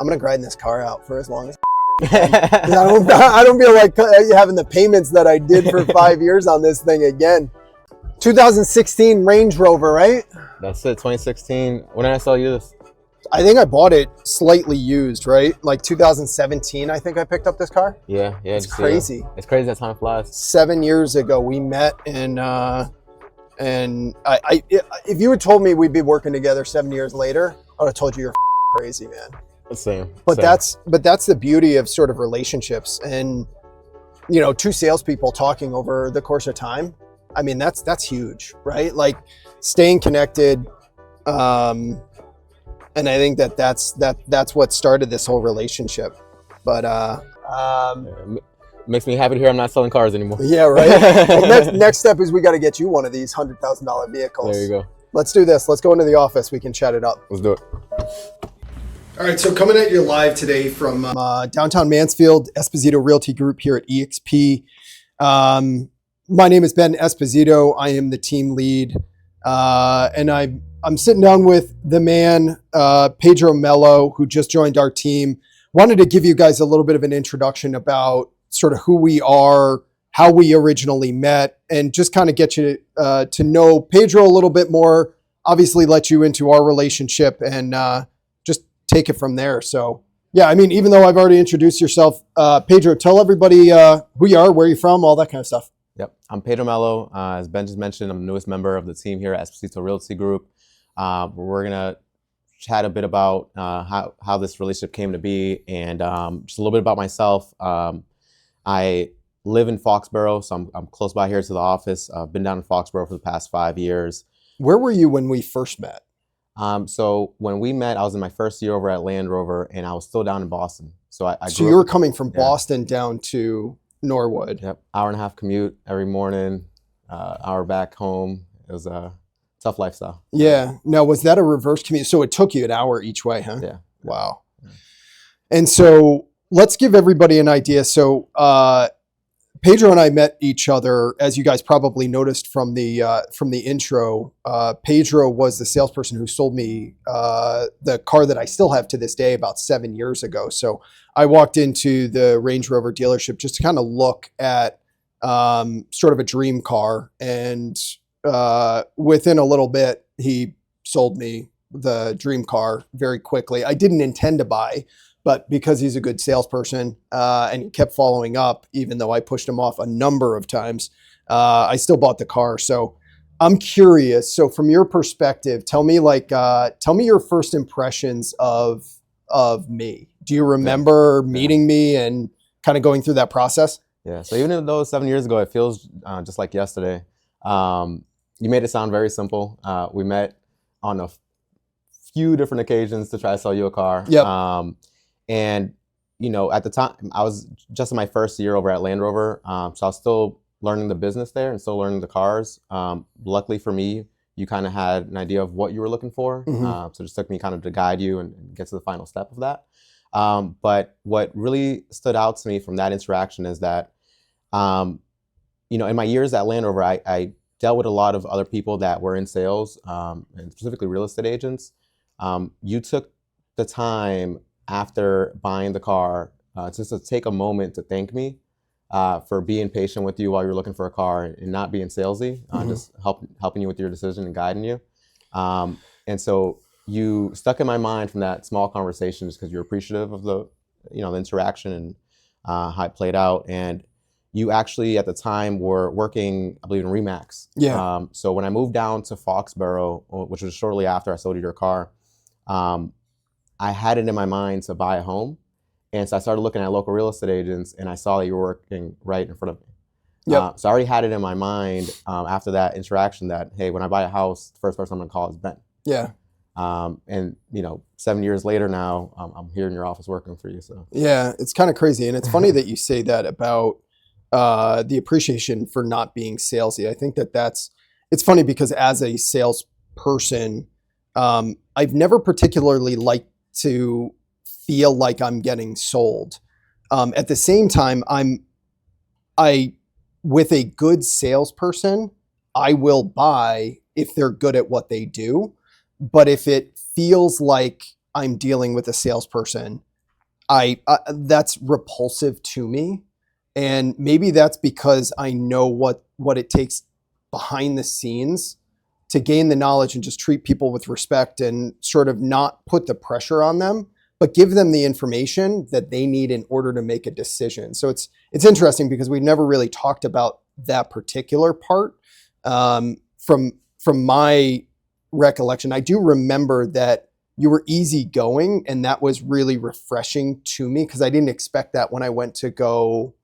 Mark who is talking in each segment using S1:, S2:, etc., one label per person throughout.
S1: I'm going to grind this car out for as long as I don't feel like having the payments that I did for 5 years on this thing again. 2016 Range Rover, right?
S2: That's it, 2016. When did I sell you this?
S1: I think I bought it slightly used, right? Like 2017, I think I picked up this car.
S2: Yeah.
S1: It's crazy.
S2: It's crazy that time flies.
S1: 7 years ago we met, and if you had told me we'd be working together 7 years later, I would have told you you're crazy, man.
S2: Same.
S1: That's the beauty of sort of relationships, and two salespeople talking over the course of time. I mean, that's huge, right? Like staying connected. And I think that's what started this whole relationship. But
S2: makes me happy to hear I'm not selling cars anymore.
S1: Yeah, right. Well, next step is we got to get you one of these $100,000 vehicles.
S2: There you go.
S1: Let's do this. Let's go into the office. We can chat it up.
S2: Let's do it.
S1: All right, so coming at you live today from downtown Mansfield, Esposito Realty Group here at EXP. My name is Ben Esposito. I am the team lead, and I'm sitting down with the man, Pedro Melo, who just joined our team. Wanted to give you guys a little bit of an introduction about sort of who we are, how we originally met, and just kind of get you to know Pedro a little bit more, obviously let you into our relationship, and just take it from there. So, yeah, I mean, even though I've already introduced yourself, Pedro, tell everybody who you are, where you're from, all that kind of stuff.
S2: Yep. I'm Pedro Melo. As Ben just mentioned, I'm the newest member of the team here at Esposito Realty Group. We're going to chat a bit about how this relationship came to be, and just a little bit about myself. I live in Foxborough, so I'm close by here to the office. I've been down in Foxborough for the past 5 years.
S1: Where were you when we first met?
S2: So when we met, I was in my first year over at Land Rover, and I was still down in Boston. So
S1: So you were coming from Boston down to Norwood.
S2: Yep, hour and a half commute every morning, hour back home. It was a tough lifestyle.
S1: Yeah. Now, was that a reverse commute? So it took you an hour each way, huh?
S2: Yeah.
S1: Wow. Yeah. And so let's give everybody an idea. So Pedro and I met each other, as you guys probably noticed from the intro. Pedro was the salesperson who sold me the car that I still have to this day about 7 years ago. So I walked into the Range Rover dealership just to kind of look at sort of a dream car, and within a little bit, he sold me the dream car very quickly. I didn't intend to buy, but because he's a good salesperson and he kept following up, even though I pushed him off a number of times, I still bought the car. So I'm curious. So from your perspective, tell me your first impressions of me. Do you remember meeting me and kind of going through that process?
S2: Yeah. So even though 7 years ago, it feels just like yesterday. You made it sound very simple. We met on a few different occasions to try to sell you a car.
S1: Yep.
S2: And, at the time, I was just in my first year over at Land Rover. So I was still learning the business there and still learning the cars. Luckily for me, you kind of had an idea of what you were looking for. So it just took me kind of to guide you and get to the final step of that. But what really stood out to me from that interaction is that, in my years at Land Rover, I dealt with a lot of other people that were in sales, and specifically real estate agents. You took the time after buying the car just to take a moment to thank me for being patient with you while you're looking for a car and not being salesy, just helping you with your decision and guiding you. And so you stuck in my mind from that small conversation just because you're appreciative of the interaction and how it played out. And you actually at the time were working, I believe, in Remax.
S1: Yeah.
S2: So when I moved down to Foxborough, which was shortly after I sold you your car, I had it in my mind to buy a home. And so I started looking at local real estate agents, and I saw that you were working right in front of me.
S1: Yep.
S2: So I already had it in my mind after that interaction that, hey, when I buy a house, the first person I'm going to call is Ben.
S1: Yeah.
S2: And 7 years later now, I'm here in your office working for you. So
S1: yeah, it's kind of crazy. And it's funny that you say that about the appreciation for not being salesy. I think it's funny because as a salesperson, I've never particularly liked to feel like I'm getting sold. At the same time, with a good salesperson, I will buy if they're good at what they do. But if it feels like I'm dealing with a salesperson, that's repulsive to me. And maybe that's because I know what it takes behind the scenes to gain the knowledge and just treat people with respect and sort of not put the pressure on them, but give them the information that they need in order to make a decision. So it's interesting because we've never really talked about that particular part. From my recollection, I do remember that you were easygoing, and that was really refreshing to me because I didn't expect that when I went to go,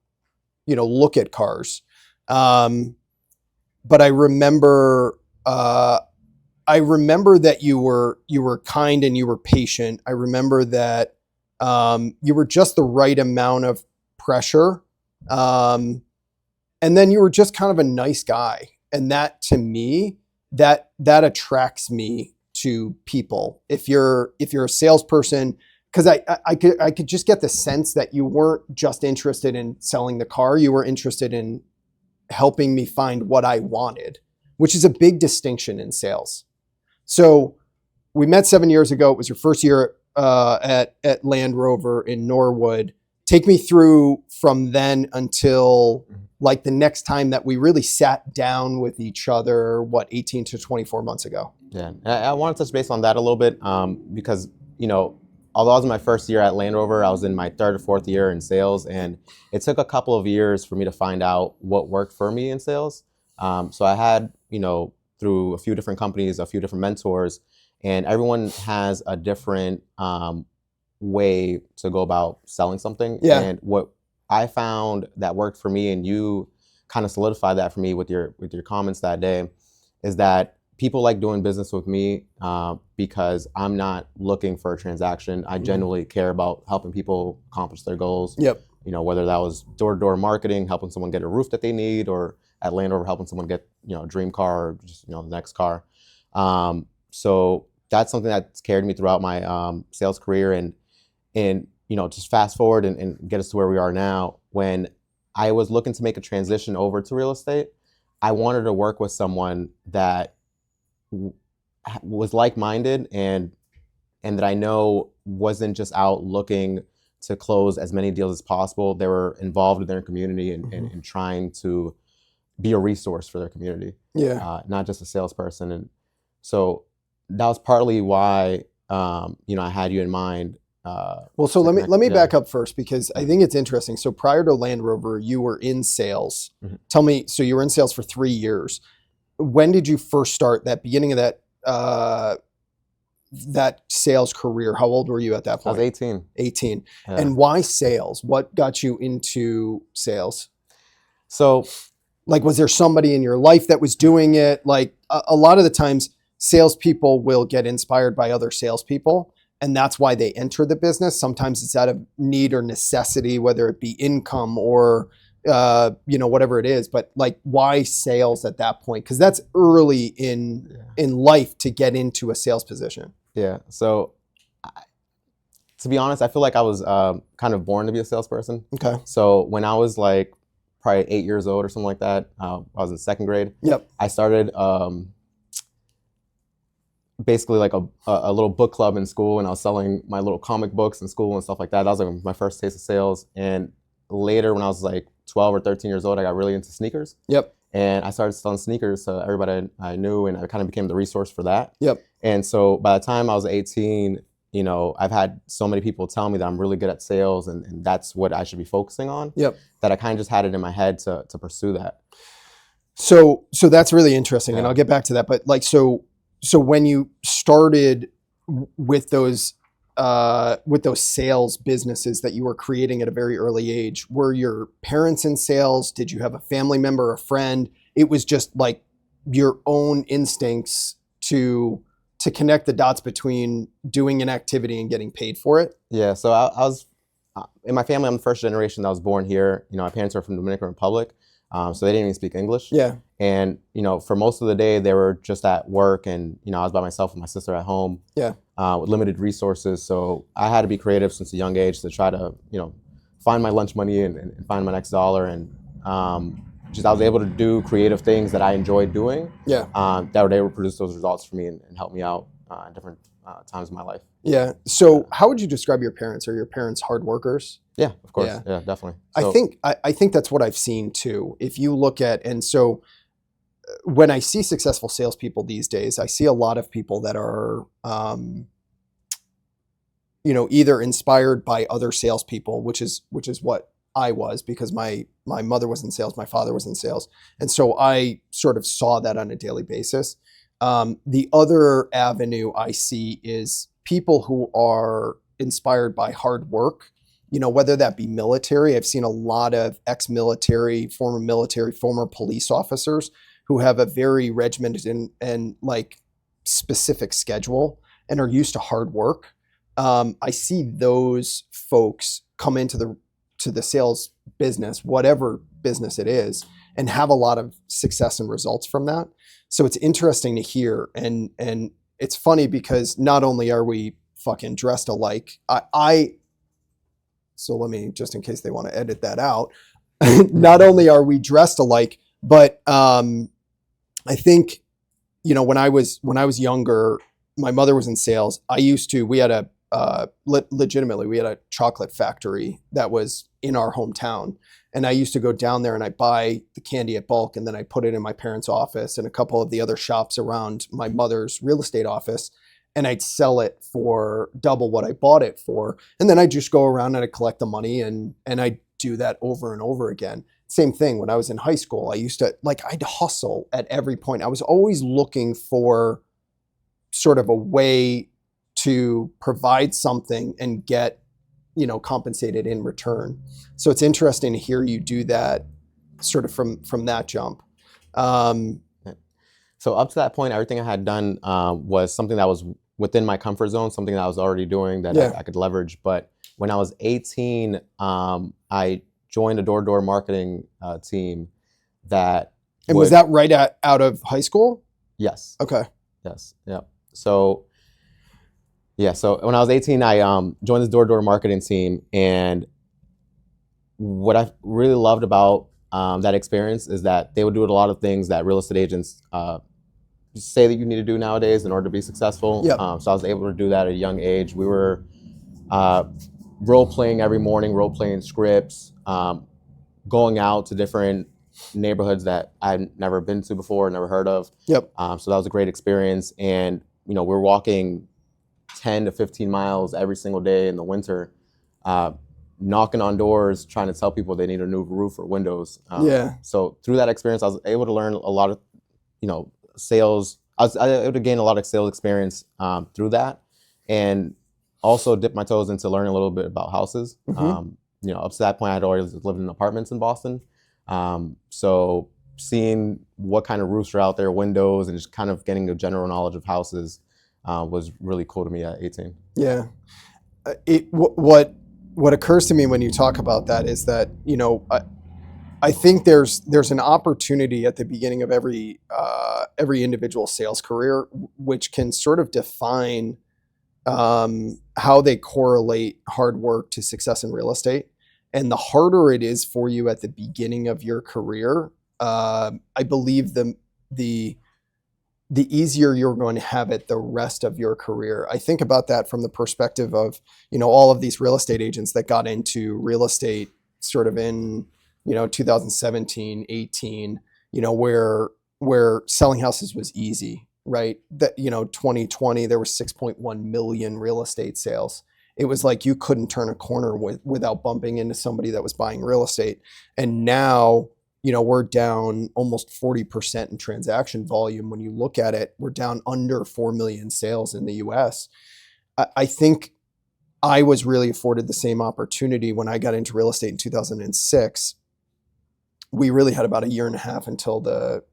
S1: look at cars. But I remember that you were kind and you were patient. I remember that you were just the right amount of pressure, and then you were just kind of a nice guy. And that, to me, that attracts me to people. If you're a salesperson, because I could just get the sense that you weren't just interested in selling the car. You were interested in helping me find what I wanted, which is a big distinction in sales. So we met 7 years ago. It was your first year at Land Rover in Norwood. Take me through from then until like the next time that we really sat down with each other, 18 to 24 months ago?
S2: Yeah, I want to touch base on that a little bit because, although I was in my first year at Land Rover, I was in my third or fourth year in sales, and it took a couple of years for me to find out what worked for me in sales. So I had, through a few different companies, a few different mentors, and everyone has a different way to go about selling something.
S1: Yeah.
S2: And what I found that worked for me, and you kind of solidified that for me with your comments that day, is that people like doing business with me because I'm not looking for a transaction. I genuinely care about helping people accomplish their goals.
S1: Yep.
S2: Whether that was door-to-door marketing, helping someone get a roof that they need, or at Land Rover helping someone get a dream car, or just the next car. So that's something that's carried me throughout my sales career, and just fast forward and get us to where we are now. When I was looking to make a transition over to real estate, I wanted to work with someone that was like-minded and that I know wasn't just out looking to close as many deals as possible. They were involved in their community and trying to be a resource for their community.
S1: Yeah.
S2: Not just a salesperson. And so that was partly why I had you in mind.
S1: Well, so let me back up first, because I think it's interesting. So prior to Land Rover, you were in sales. Tell me, so you were in sales for 3 years. When did you first start that beginning of that sales career? How old were you at that point?
S2: I was 18.
S1: 18.
S2: Yeah.
S1: And why sales? What got you into sales?
S2: So,
S1: like, was there somebody in your life that was doing it? Like a lot of the times, salespeople will get inspired by other salespeople, and that's why they enter the business. Sometimes it's out of need or necessity, whether it be income or whatever it is. But like, why sales at that point? Because that's early in life to get into a sales position.
S2: Yeah. So, to be honest, I feel like I was kind of born to be a salesperson.
S1: Okay.
S2: So when I was like probably 8 years old or something like that, I was in second grade.
S1: Yep.
S2: I started basically like a little book club in school, and I was selling my little comic books in school and stuff like that. That was like my first taste of sales. And later, when I was like 12 or 13 years old, I got really into sneakers.
S1: Yep.
S2: And I started selling sneakers to everybody I knew, and I kind of became the resource for that.
S1: Yep.
S2: And so by the time I was 18, I've had so many people tell me that I'm really good at sales, and that's what I should be focusing on.
S1: Yep.
S2: That I kind of just had it in my head to pursue that.
S1: So that's really interesting,
S2: Yeah.
S1: and I'll get back to that. But like, so when you started with those sales businesses that you were creating at a very early age, were your parents in sales? Did you have a family member, a friend? It was just like your own instincts to connect the dots between doing an activity and getting paid for it?
S2: Yeah. So I was in my family. I'm the first generation that was born here. My parents are from the Dominican Republic, so they didn't even speak English.
S1: Yeah.
S2: And for most of the day, they were just at work, and I was by myself with my sister at home.
S1: Yeah.
S2: With limited resources, so I had to be creative since a young age to try to find my lunch money and find my next dollar, and I was able to do creative things that I enjoyed doing.
S1: Yeah.
S2: That were able to produce those results for me and help me out at different times in my life.
S1: Yeah. So how would you describe your parents? Are your parents hard workers?
S2: Yeah, of course.
S1: Yeah.
S2: Yeah, definitely.
S1: I
S2: So
S1: think I think that's what I've seen too. If you look at, and so when I see successful salespeople these days, I see a lot of people that are, either inspired by other salespeople, which is what I was, because my mother was in sales, my father was in sales, and so I sort of saw that on a daily basis. The other avenue I see is people who are inspired by hard work. Whether that be military. I've seen a lot of ex-military, former police officers who have a very regimented and like specific schedule and are used to hard work. I see those folks come into the sales business, whatever business it is, and have a lot of success and results from that. So it's interesting to hear, and it's funny because not only are we fucking dressed alike, so let me, just in case they want to edit that out, not only are we dressed alike, but I think when I was younger, my mother was in sales. We had a legitimately, we had a chocolate factory that was in our hometown. And I used to go down there and I buy the candy at bulk, and then I put it in my parents' office and a couple of the other shops around my mother's real estate office. And I'd sell it for double what I bought it for. And then I'd just go around and I'd collect the money, and I'd do that over and over again. Same thing when I was in high school. I'd hustle at every point. I was always looking for sort of a way to provide something and get, compensated in return. So it's interesting to hear you do that sort of from that jump.
S2: so up to that point, everything I had done was something that was within my comfort zone, something that I was already doing that
S1: Yeah.
S2: I could leverage. But when I was 18, I joined a door-to-door marketing team that
S1: And was that right out of high school?
S2: Yes.
S1: Okay.
S2: Yes. Yeah. So when I was 18, I joined this door-to-door marketing team, and what I really loved about that experience is that they would do a lot of things that real estate agents say that you need to do nowadays in order to be successful.
S1: Yep.
S2: So I was able to do that at a young age. We were role playing every morning, role playing scripts, going out to different neighborhoods that I'd never been to before, never heard of.
S1: Yep.
S2: So that was a great experience. And, we're walking 10 to 15 miles every single day in the winter, knocking on doors, trying to tell people they need a new roof or windows.
S1: Yeah.
S2: So through that experience, I was able to learn a lot of, sales. I was able to gain a lot of sales experience through that, and also dip my toes into learning a little bit about houses.
S1: Mm-hmm.
S2: Up to that point, I had always lived in apartments in Boston. So seeing what kind of roofs are out there, windows, and just kind of getting a general knowledge of houses was really cool to me at 18.
S1: Yeah. What occurs to me when you talk about that is that, I think there's an opportunity at the beginning of every individual sales career, which can sort of define how they correlate hard work to success in real estate. And the harder it is for you at the beginning of your career, I believe the easier you're going to have it the rest of your career. I think about that from the perspective of, all of these real estate agents that got into real estate sort of in, 2017, 18, where selling houses was easy, right? That, 2020, there were 6.1 million real estate sales. It was like you couldn't turn a corner without bumping into somebody that was buying real estate. And now, we're down almost 40% in transaction volume. When you look at it, we're down under 4 million sales in the US. I think I was really afforded the same opportunity when I got into real estate in 2006. We really had about a year and a half until the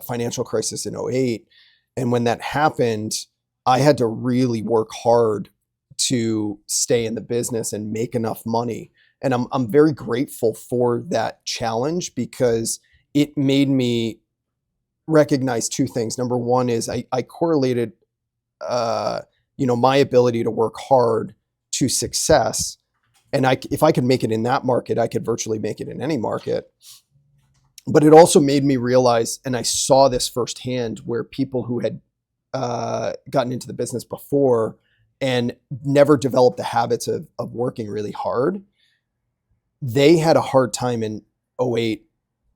S1: financial crisis in '08. And when that happened, I had to really work hard to stay in the business and make enough money. And I'm very grateful for that challenge, because it made me recognize two things. Number one is I correlated, my ability to work hard to success. And if I could make it in that market, I could virtually make it in any market. But it also made me realize, and I saw this firsthand, where people who had gotten into the business before and never developed the habits of working really hard, they had a hard time in '08,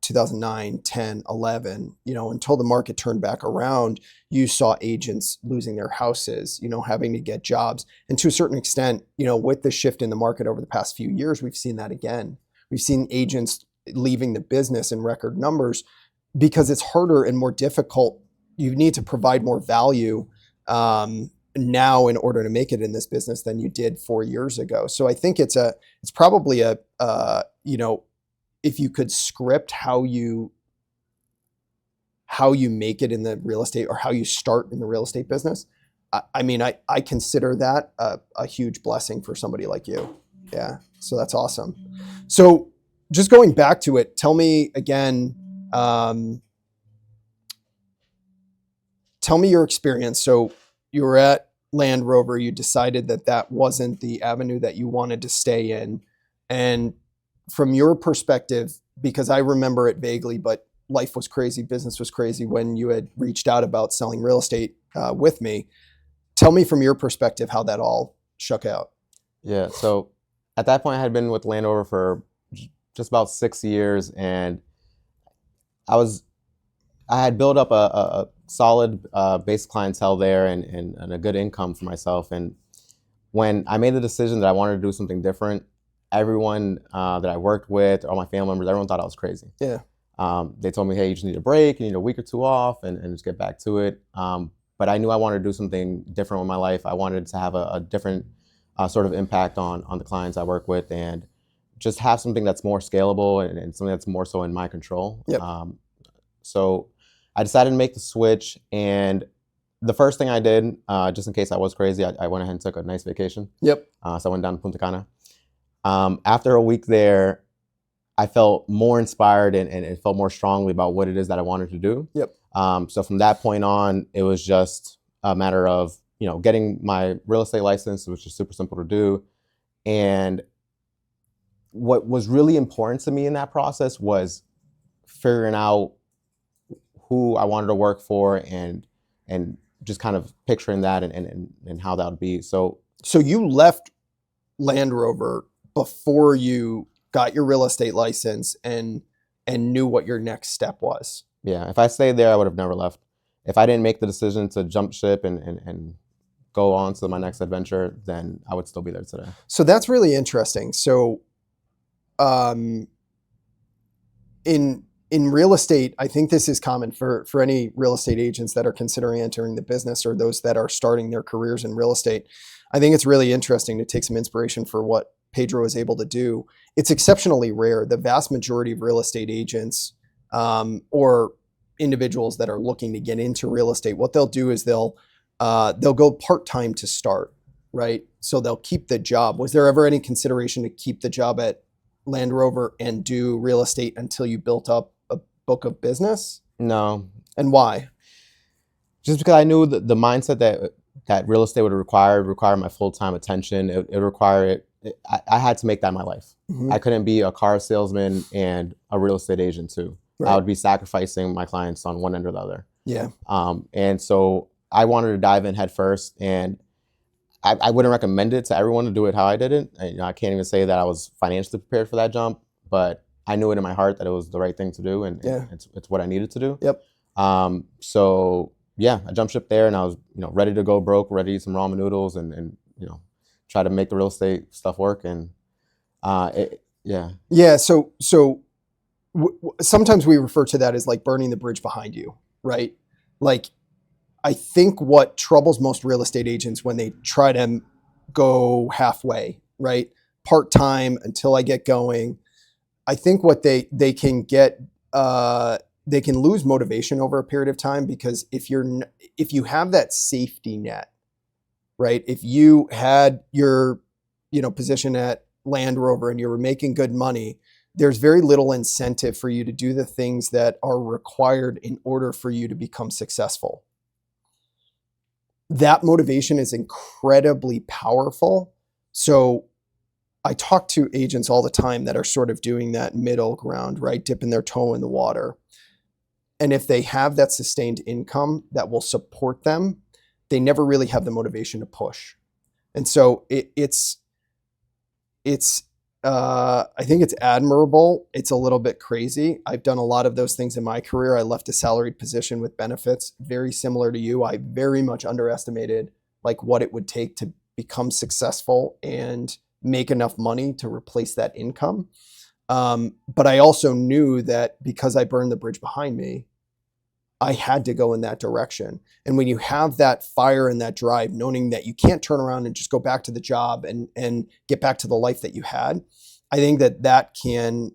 S1: 2009, 10, 11, until the market turned back around. You saw agents losing their houses, having to get jobs. And to a certain extent, with the shift in the market over the past few years, we've seen that again. We've seen agents leaving the business in record numbers because it's harder and more difficult. You need to provide more value now in order to make it in this business than you did 4 years ago. So I think it's probably if you could script how you make it in the real estate, or how you start in the real estate business, I consider that a huge blessing for somebody like you. Yeah. So that's awesome. So just going back to it, tell me again, tell me your experience. So you were at Land Rover, you decided that wasn't the avenue that you wanted to stay in. And from your perspective, because I remember it vaguely, but life was crazy, business was crazy when you had reached out about selling real estate with me. Tell me from your perspective how that all shook out.
S2: Yeah. So at that point, I had been with Land Rover for just about 6 years, and I had built up a solid base clientele there, and a good income for myself. And when I made the decision that I wanted to do something different, everyone that I worked with, all my family members, everyone thought I was crazy.
S1: Yeah.
S2: They told me, hey, you just need a break, you need a week or two off, and just get back to it. But I knew I wanted to do something different with my life. I wanted to have a different sort of impact on the clients I work with, and just have something that's more scalable and something that's more so in my control.
S1: Yep.
S2: So I decided to make the switch, and the first thing I did, just in case I was crazy, I went ahead and took a nice vacation.
S1: Yep.
S2: So I went down to Punta Cana. After a week there, I felt more inspired and it felt more strongly about what it is that I wanted to do.
S1: Yep.
S2: So from that point on, it was just a matter of, getting my real estate license, which is super simple to do. And what was really important to me in that process was figuring out who I wanted to work for, and just kind of picturing that and how that would be. So
S1: you left Land Rover before you got your real estate license and knew what your next step was.
S2: Yeah, if I stayed there, I would have never left. If I didn't make the decision to jump ship and go on to my next adventure, then I would still be there today.
S1: So that's really interesting. So in real estate, I think this is common for any real estate agents that are considering entering the business, or those that are starting their careers in real estate. I think it's really interesting to take some inspiration for what Pedro is able to do. It's exceptionally rare. The vast majority of real estate agents or individuals that are looking to get into real estate, what they'll do is they'll go part-time to start, right? So they'll keep the job. Was there ever any consideration to keep the job at Land Rover and do real estate until you built up a book of business?
S2: No.
S1: And why?
S2: Just because I knew the mindset that real estate would require my full-time attention. It required it. I had to make that my life.
S1: Mm-hmm.
S2: I couldn't be a car salesman and a real estate agent too.
S1: Right.
S2: I would be sacrificing my clients on one end or the other.
S1: Yeah.
S2: And so I wanted to dive in head first, and I wouldn't recommend it to everyone to do it how I did it. I can't even say that I was financially prepared for that jump, but I knew it in my heart that it was the right thing to do, and it's what I needed to do.
S1: Yep.
S2: So yeah, I jumped ship there, and I was ready to go broke, ready to eat some ramen noodles, and try to make the real estate stuff work. And
S1: yeah. So sometimes we refer to that as like burning the bridge behind you, right? Like, I think what troubles most real estate agents when they try to go halfway, right? Part-time until I get going. I think what they can get, they can lose motivation over a period of time, because if you have that safety net, right? If you had your, position at Land Rover and you were making good money, there's very little incentive for you to do the things that are required in order for you to become successful. That motivation is incredibly powerful. So I talk to agents all the time that are sort of doing that middle ground, right? Dipping their toe in the water. And if they have that sustained income that will support them, they never really have the motivation to push. And so I think it's admirable. It's a little bit crazy. I've done a lot of those things in my career. I left a salaried position with benefits, very similar to you. I very much underestimated like what it would take to become successful and make enough money to replace that income. But I also knew that because I burned the bridge behind me, I had to go in that direction. And when you have that fire and that drive, knowing that you can't turn around and just go back to the job and get back to the life that you had, I think that can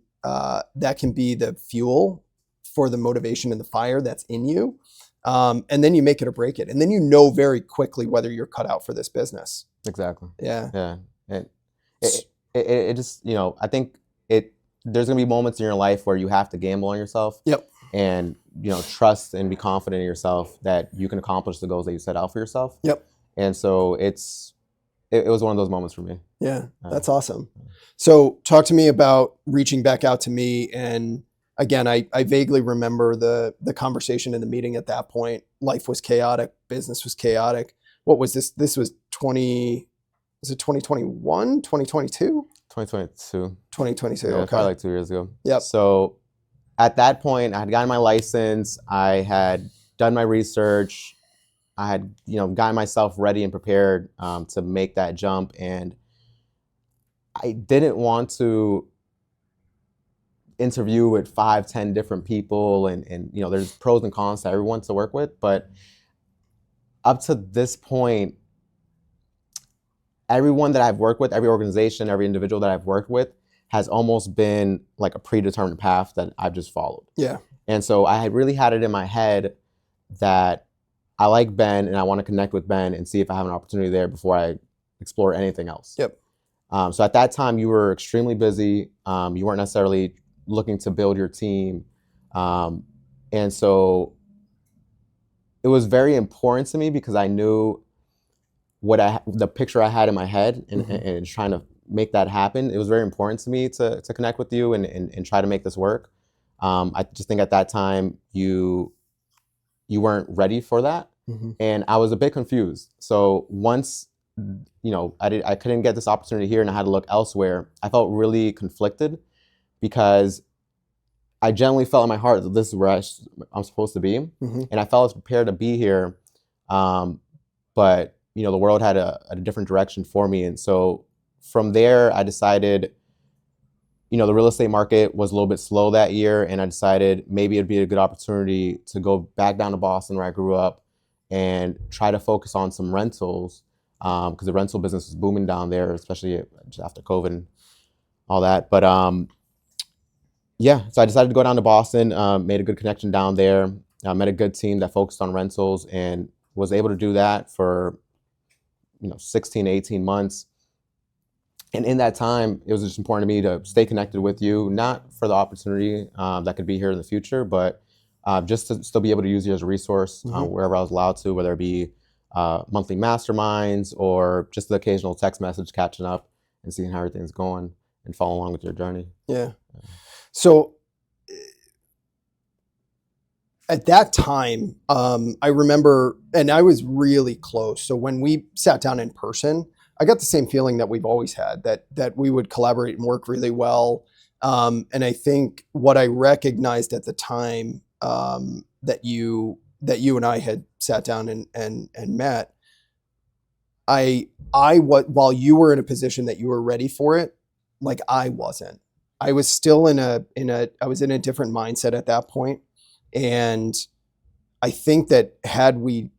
S1: be the fuel for the motivation and the fire that's in you. And then you make it or break it. And then you know very quickly whether you're cut out for this business.
S2: Exactly.
S1: Yeah.
S2: Yeah. And it just, I think there's going to be moments in your life where you have to gamble on yourself.
S1: Yep.
S2: And, trust and be confident in yourself that you can accomplish the goals that you set out for yourself.
S1: Yep.
S2: And so it was one of those moments for me.
S1: Yeah, that's awesome. So talk to me about reaching back out to me. And again, I vaguely remember the conversation in the meeting at that point. Life was chaotic. Business was chaotic. What was this? This was 2021, 2022?
S2: 2022.
S1: 2022,
S2: Yeah,
S1: okay.
S2: probably like 2 years ago.
S1: Yep.
S2: So at that point, I had gotten my license. I had done my research. I had, gotten myself ready and prepared to make that jump. And I didn't want to interview with 5-10 different people. And there's pros and cons to everyone to work with. But up to this point, everyone that I've worked with, every organization, every individual that I've worked with has almost been like a predetermined path that I've just followed.
S1: Yeah.
S2: And so I had really had it in my head that I like Ben and I want to connect with Ben and see if I have an opportunity there before I explore anything else.
S1: Yep.
S2: So at that time, you were extremely busy. You weren't necessarily looking to build your team. And so it was very important to me because I knew the picture I had in my head and trying to make that happen. It was very important to me to connect with you and try to make this work. I just think at that time you weren't ready for that. And I was a bit confused. So once, I couldn't get this opportunity here and I had to look elsewhere, I felt really conflicted because I genuinely felt in my heart that this is where I'm supposed to be. And I felt prepared to be here. But the world had a different direction for me. And so from there, I decided, the real estate market was a little bit slow that year. And I decided maybe it'd be a good opportunity to go back down to Boston where I grew up and try to focus on some rentals because the rental business was booming down there, especially after COVID and all that. But so I decided to go down to Boston, made a good connection down there, met a good team that focused on rentals and was able to do that for 16 to 18 months. And in that time, it was just important to me to stay connected with you, not for the opportunity that could be here in the future, but just to still be able to use you as a resource wherever I was allowed to, whether it be monthly masterminds or just the occasional text message catching up and seeing how everything's going and follow along with your journey.
S1: Yeah. So at that time, I remember, and I was really close. So when we sat down in person, I got the same feeling that we've always had, that we would collaborate and work really well. And I think what I recognized at the time that you and I had sat down and met, while you were in a position that you were ready for it, like I wasn't. I was still I was in a different mindset at that point. And I think that had we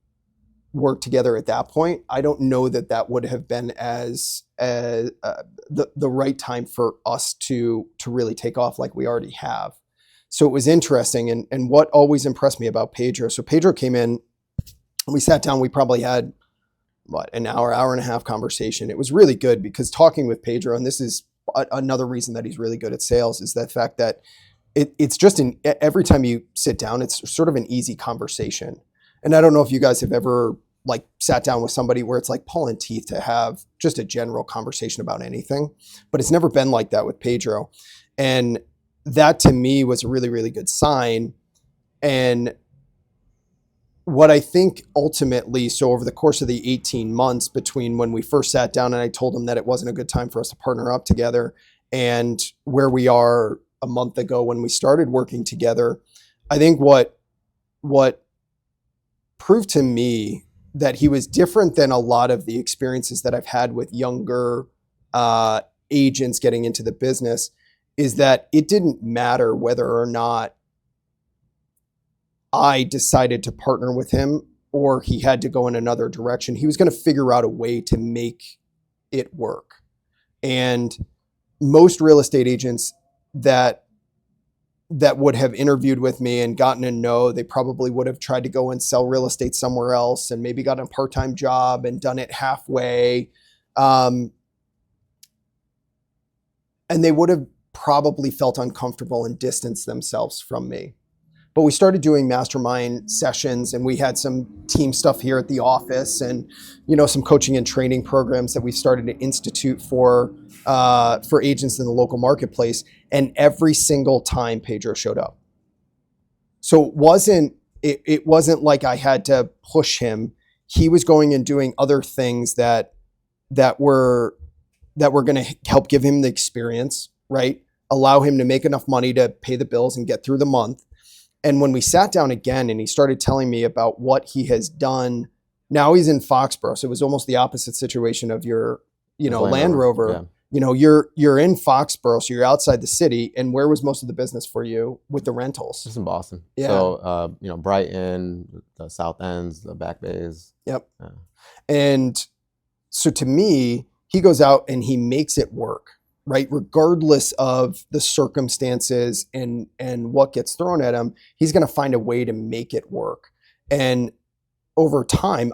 S1: worked together at that point, I don't know that would have been as the right time for us to really take off like we already have. So it was interesting. And what always impressed me about Pedro, so Pedro came in, we sat down, we probably had an hour and a half conversation. It was really good because talking with Pedro, and this is another reason that he's really good at sales, is the fact that it's just every time you sit down, it's sort of an easy conversation. And I don't know if you guys have ever sat down with somebody where it's like pulling teeth to have just a general conversation about anything, but it's never been like that with Pedro. And that to me was a really, really good sign. And what I think ultimately, so over the course of the 18 months between when we first sat down and I told him that it wasn't a good time for us to partner up together and where we are a month ago when we started working together, I think what proved to me that he was different than a lot of the experiences that I've had with younger agents getting into the business is that it didn't matter whether or not I decided to partner with him or he had to go in another direction. He was going to figure out a way to make it work. And most real estate agents that would have interviewed with me and gotten to know, they probably would have tried to go and sell real estate somewhere else and maybe got a part-time job and done it halfway. And they would have probably felt uncomfortable and distanced themselves from me. But we started doing mastermind sessions and we had some team stuff here at the office and, some coaching and training programs that we started to institute for agents in the local marketplace. And every single time Pedro showed up. So it wasn't like I had to push him. He was going and doing other things that were going to help give him the experience, right? Allow him to make enough money to pay the bills and get through the month. And when we sat down again and he started telling me about what he has done, now he's in Foxborough. So it was almost the opposite situation of your, Land Rover.
S2: Yeah.
S1: You're in Foxborough, so you're outside the city. And where was most of the business for you with the rentals?
S2: Just in Boston.
S1: Yeah.
S2: So, Brighton, the South Ends, the Back Bays.
S1: Yep.
S2: Yeah.
S1: And so to me, he goes out and he makes it work, right? Regardless of the circumstances and what gets thrown at him, he's going to find a way to make it work. And over time,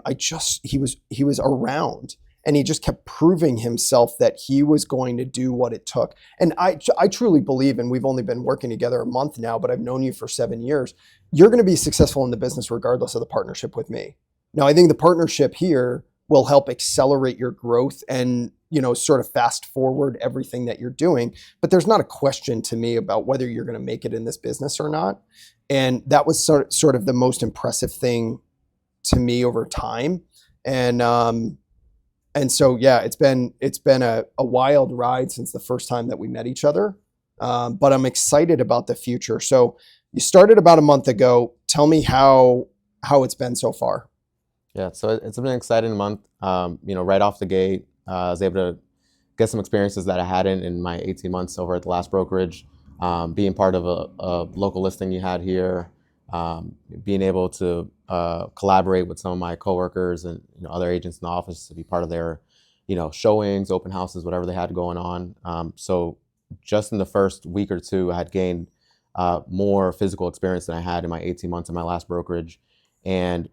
S1: he was around and he just kept proving himself that he was going to do what it took. And I truly believe, and we've only been working together a month now, but I've known you for 7 years, you're going to be successful in the business regardless of the partnership with me. Now, I think the partnership here will help accelerate your growth and, sort of fast forward everything that you're doing. But there's not a question to me about whether you're going to make it in this business or not. And that was sort of the most impressive thing to me over time. And so, yeah, it's been a wild ride since the first time that we met each other. But I'm excited about the future. So you started about a month ago. Tell me how it's been so far.
S2: Yeah, so it's been an exciting month. Right off the gate, I was able to get some experiences that I hadn't in my 18 months over at the last brokerage. Being part of a local listing you had here, being able to collaborate with some of my coworkers and other agents in the office to be part of their showings, open houses, whatever they had going on. So just in the first week or two, I had gained more physical experience than I had in my 18 months in my last brokerage. And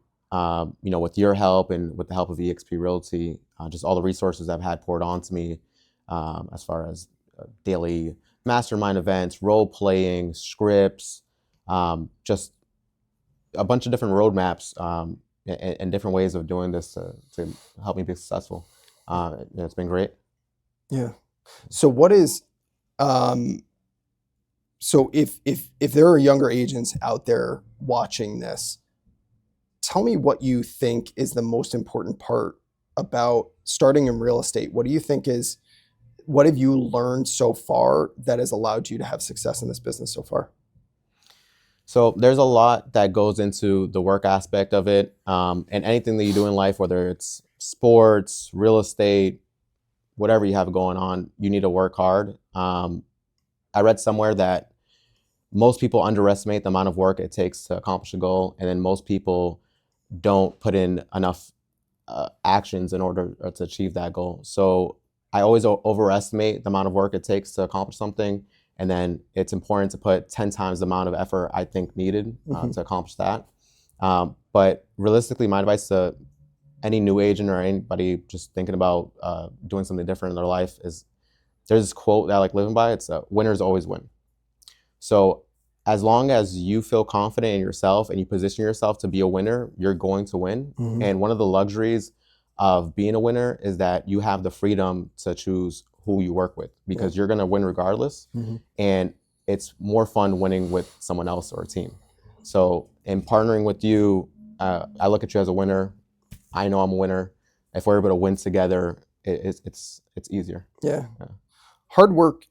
S2: with your help and with the help of eXp Realty, just all the resources I've had poured onto me as far as daily mastermind events, role playing, scripts, just a bunch of different roadmaps and different ways of doing this to help me be successful. It's been great.
S1: Yeah. So what is, so if there are younger agents out there watching this, tell me what you think is the most important part about starting in real estate. What have you learned so far that has allowed you to have success in this business so far?
S2: So there's a lot that goes into the work aspect of it. And anything that you do in life, whether it's sports, real estate, whatever you have going on, you need to work hard. I read somewhere that most people underestimate the amount of work it takes to accomplish a goal. And then most people don't put in enough actions in order to achieve that goal. So I always overestimate the amount of work it takes to accomplish something. And then it's important to put 10 times the amount of effort I think needed to accomplish that. But realistically, my advice to any new agent or anybody just thinking about doing something different in their life is there's this quote that I like living by. It's winners always win. So as long as you feel confident in yourself and you position yourself to be a winner, you're going to win. Mm-hmm. And one of the luxuries of being a winner is that you have the freedom to choose who you work with because you're going to win regardless. Mm-hmm. And it's more fun winning with someone else or a team. So in partnering with you, I look at you as a winner. I know I'm a winner. If we're able to win together, it's easier.
S1: Yeah. Hard work.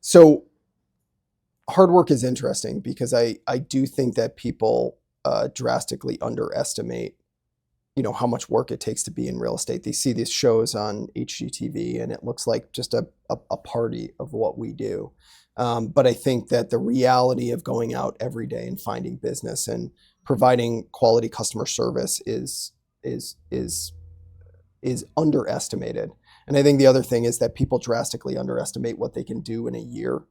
S1: So hard work is interesting because I do think that people drastically underestimate, how much work it takes to be in real estate. They see these shows on HGTV and it looks like just a party of what we do. But I think that the reality of going out every day and finding business and providing quality customer service is underestimated. And I think the other thing is that people drastically underestimate what they can do in a year.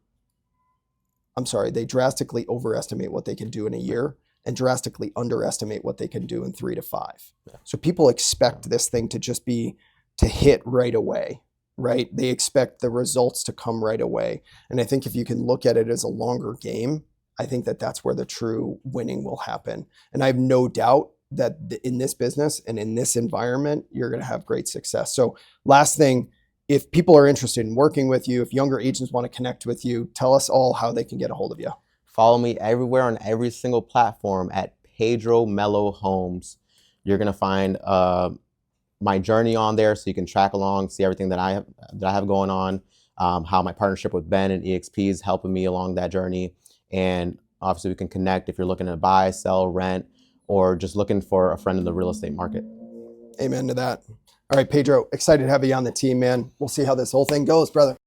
S1: I'm sorry, they drastically overestimate what they can do in a year and drastically underestimate what they can do in 3 to 5.
S2: Yeah.
S1: So people expect this thing to just be to hit right away, right? They expect the results to come right away. And I think if you can look at it as a longer game, I think that that's where the true winning will happen. And I have no doubt that in this business and in this environment, you're going to have great success. So last thing, if people are interested in working with you, if younger agents want to connect with you, tell us all how they can get a hold of you.
S2: Follow me everywhere on every single platform at Pedro Melo Homes. You're gonna find my journey on there, so you can track along, see everything that I have going on, how my partnership with Ben and EXP is helping me along that journey, and obviously we can connect if you're looking to buy, sell, rent, or just looking for a friend in the real estate market.
S1: Amen to that. All right, Pedro, excited to have you on the team, man. We'll see how this whole thing goes, brother.